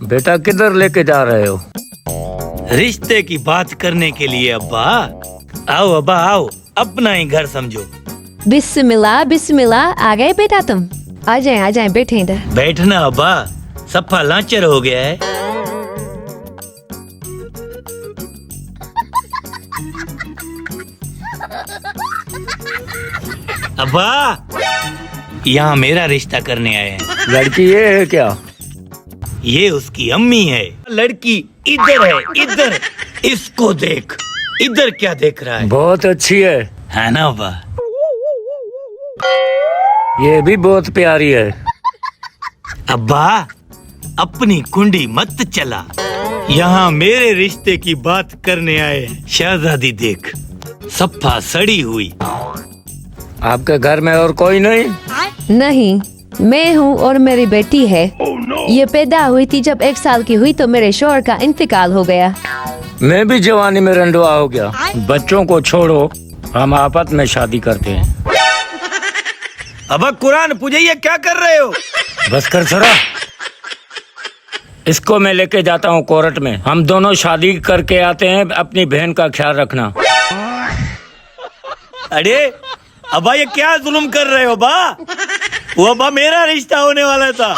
बेटा किधर लेके जा रहे हो? रिश्ते की बात करने के लिए अब्बा। आओ अब्बा आओ, अपना ही घर समझो। बिस्मिल्लाह बिस्मिल्लाह, आ गए बेटा तुम? आ जाए बैठे इधर। बैठना अब्बा, सफा लांचर हो गया है। अब्बा, यहाँ मेरा रिश्ता करने आए हैं। लड़की ये है क्या? ये उसकी अम्मी है। लड़की इधर है, इधर। इसको देख, इधर क्या देख रहा है? बहुत अच्छी है ना अब्बा? ये भी बहुत प्यारी है। अब्बा, अपनी कुंडी मत चला। यहाँ मेरे रिश्ते की बात करने आए हैं। शहजादी देख, सफा सड़ी हुई। आपके घर में और कोई नहीं? नहीं, मैं हूँ और मेरी बेटी है। ये पैदा हुई थी जब 1 साल की हुई तो मेरे शौहर का इंतकाल हो गया। मैं भी जवानी में रंडवा हो गया। बच्चों को छोड़ो, हम आपस में शादी करते हैं। अब्बा, कुरान पूजैया क्या कर रहे हो? बस कर छोरा। इसको मैं लेके जाता हूँ कोर्ट में। हम दोनों शादी करके आते हैं। अपनी बहन का ख्याल रखना। अरे अब्बा, ये क्या जुल्म कर रहे हो अब्बा? वो अब्बा, मेरा रिश्ता होने वाला था।